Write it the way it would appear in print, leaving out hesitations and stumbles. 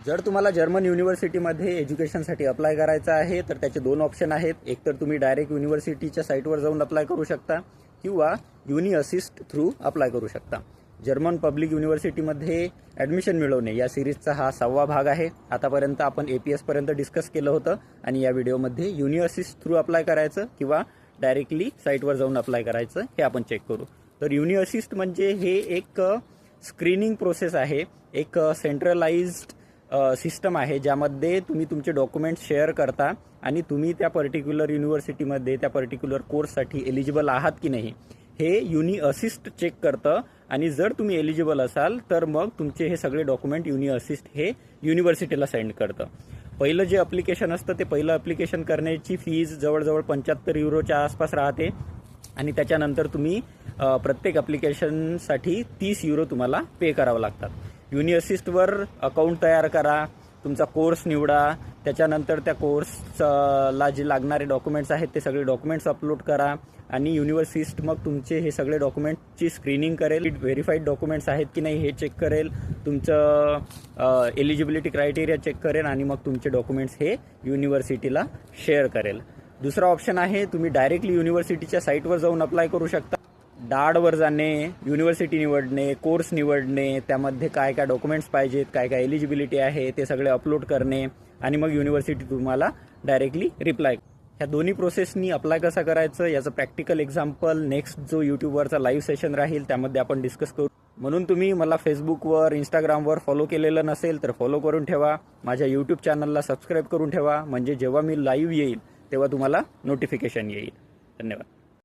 जर तुम्हाला जर्मन युनिव्हर्सिटीमध्ये एज्युकेशनसाठी अप्लाय करायचं आहे तर त्याचे दोन ऑप्शन आहेत. एक तर तुम्ही डायरेक्ट युनिव्हर्सिटीच्या साईटवर जाऊन अप्लाय करू शकता किंवा युनि असिस्ट थ्रू अप्लाय करू शकता. जर्मन पब्लिक युनिव्हर्सिटीमध्ये ॲडमिशन मिळवणे या सिरीजचा हा 6वा भाग आहे. आतापर्यंत आपण APS पर्यंत डिस्कस केलं होतं आणि या व्हिडिओमध्ये युनि असिस्ट थ्रू अप्लाय करायचं किंवा डायरेक्टली साईटवर जाऊन अप्लाय करायचं हे आपण चेक करू. तर युनि असिस्ट म्हणजे हे एक स्क्रीनिंग प्रोसेस आहे, एक सेंट्रलाइज्ड सिस्टम आहे ज्यामध्ये तुम्ही तुमचे डॉक्युमेंट्स शेअर करता आणि तुम्ही त्या पर्टिक्युलर युनिव्हर्सिटीमध्ये त्या पर्टिक्युलर कोर्ससाठी एलिजिबल आहात की नाही हे युनि असिस्ट चेक करतं. आणि जर तुम्ही एलिजिबल असाल तर मग तुमचे हे सगळे डॉक्युमेंट युनि असिस्ट हे युनिव्हर्सिटीला सेंड करतं. पहिलं जे अप्लिकेशन असतं ते पहिलं अप्लिकेशन करण्याची फीज जवळजवळ 75 युरोच्या आसपास राहते आणि त्याच्यानंतर तुम्ही प्रत्येक अप्लिकेशनसाठी 30 युरो तुम्हाला पे करावं लागतात. युनि असिस्टवर अकाउंट तयार करा, तुमचा कोर्स निवडा, त्याच्यानंतर त्या कोर्सला जे लागणारे डॉक्युमेंट्स आहेत ते सगळे डॉक्युमेंट्स अपलोड करा आणि युनिव्हर्सिस्ट मग तुमचे हे सगळे डॉक्युमेंटची स्क्रीनिंग करेल, व्हेरीफाईड डॉक्युमेंट्स आहेत की नाही हे चेक करेल, तुमचं एलिजिबिलिटी क्रायटेरिया चेक करेल आणि मग तुमचे डॉक्युमेंट्स हे युनिव्हर्सिटीला शेअर करेल. दुसरा ऑप्शन आहे तुम्ही डायरेक्टली युनिव्हर्सिटीच्या साईटवर जाऊन अप्लाय करू शकता. डाडवर जाणे, युनिव्हर्सिटी निवडणे, कोर्स निवडणे, त्यामध्ये काय काय डॉक्युमेंट्स पाहिजेत, काय काय एलिजिबिलिटी आहे ते सगळे अपलोड करणे आणि मग युनिव्हर्सिटी तुम्हाला डायरेक्टली रिप्लाय. ह्या दोन्ही प्रोसेसनी अप्लाय कसं करायचं याचं प्रॅक्टिकल एक्झाम्पल नेक्स्ट जो यूट्यूबवरचा लाईव्ह सेशन राहील त्यामध्ये आपण डिस्कस करू. म्हणून तुम्ही मला फेसबुकवर, इंस्टाग्रामवर फॉलो केलेलं नसेल तर फॉलो करून ठेवा. माझ्या यूट्यूब चॅनलला सबस्क्राईब करून ठेवा म्हणजे जेव्हा मी लाईव्ह येईल तेव्हा तुम्हाला नोटिफिकेशन येईल. धन्यवाद.